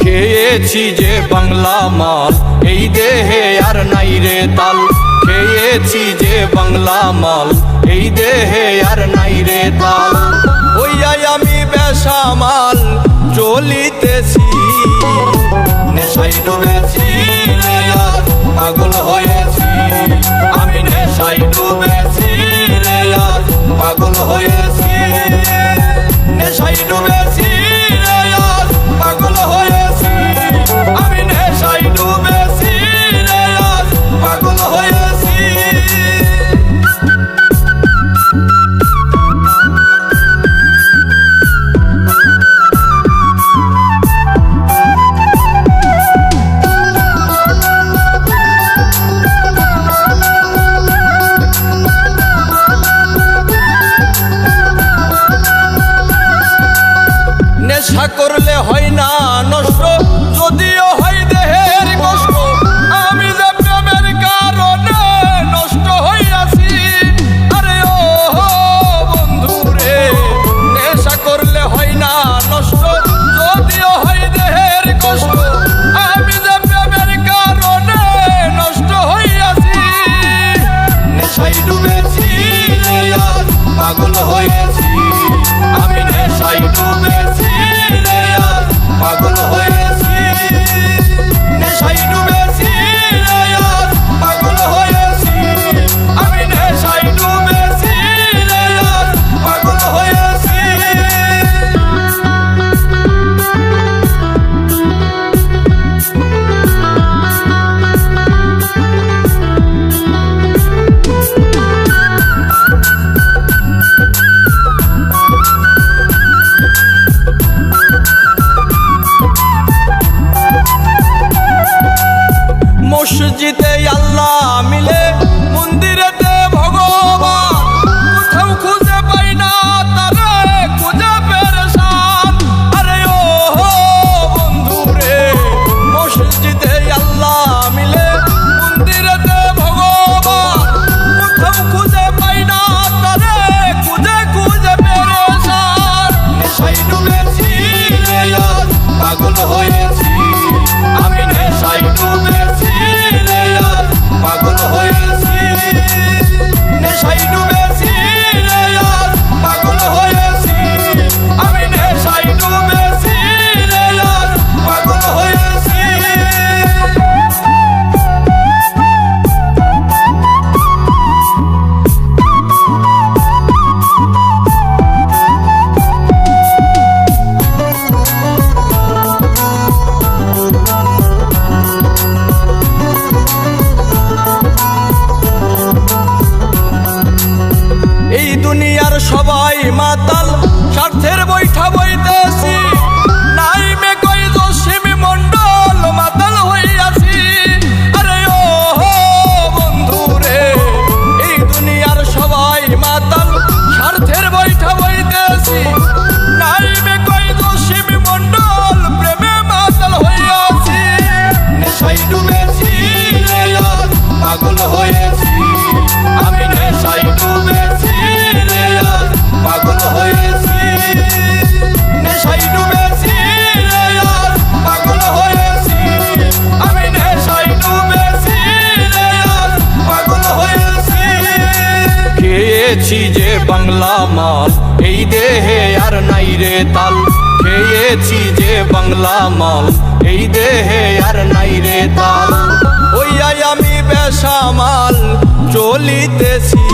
খেয়েছি যে বাংলা মাল এই দেহে আর নাই রে তাল। খেয়েছি যে বাংলা মাল এই দেহে আর নাই রে তাল। ওইয়াই আমি বেসামাল চলিতেছি, নেশায় ডুবেছি রে আর পাগল হয়েছি। আমি নেশায় ডুবেছি রে আর পাগল হয়েছি। নেশায় ডুবেছি রে আর পাগল হয়েছি। আমি নেশায় ডুবেছি রে আর পাগল হয়েছি। নেশা করলে হয় না নষ্ট, যদিও হয় দেহের কষ্ট। আমি যে প্রেমের কারণে নষ্ট হইয়াছি। আরে ও বন্ধু রে, নেশা করলে হয় না নষ্ট, যদিও হয় দেহের কষ্ট। আমি যে প্রেমের কারণে নষ্ট হইয়াছি। নেশায় ডুবেছি রে আর পাগল হয়েছি। আমি নেশায় ডুবেছি রে আর পাগল হয়েছি। নেশায় ডুবেছি রে আর পাগল হয়েছি। আমি নেশায় ডুবেছি রে আর পাগল হয়েছি। মসজিদে আল্লাহ মিলে, মন্দিরেতে ভগবান। কোথাও খুঁজে পাই না তারে, খুঁজে পেরেশান। আরে ও বন্ধু রে, মসজিদে আল্লাহ মিলে, মন্দিরেতে ভগবান। কোথাও খুঁজে পাই না তারে, খুঁজে খুঁজে পেরেশান। নেশায় ডুবেছি রে আর পাগল হয়েছি। আমি নেশায় ডুবেছি রে আর পাগল হয়েছি। নেশায় ডুবেছি রে আর পাগল হয়েছি। আমি নেশায় ডুবেছি রে আর পাগল হয়েছি। এই দুনিয়ার সবাই মাতাল, স্বার্থের বৈঠা বইতেছি। নাই মে কই জসিমি মন্ডল, মাতাল হইয়াছি। আরে ও বন্ধু রে, এই দুনিয়ার সবাই মাতাল, স্বার্থের বৈঠা বইতেছি। নাই মে কই জসিমি মন্ডল, প্রেমে মাতাল হইয়াছি। নেশায় ডুবেছি রে আর পাগল হয়েছি। আমি নেশায় ডুবেছি রে আর পাগল হয়েছি। নেশায় ডুবেছি রে আর পাগল হয়েছি। আমি নেশায় ডুবেছি রে আর পাগল হয়েছি। খেয়েছি যে বাংলা মাল এই দেহে আর নাই রে তাল। খেয়েছি যে বাংলা মাল এই দেহে আর নাই রে তাল। ওইয়াই আমি বেসামাল চলিতেছি।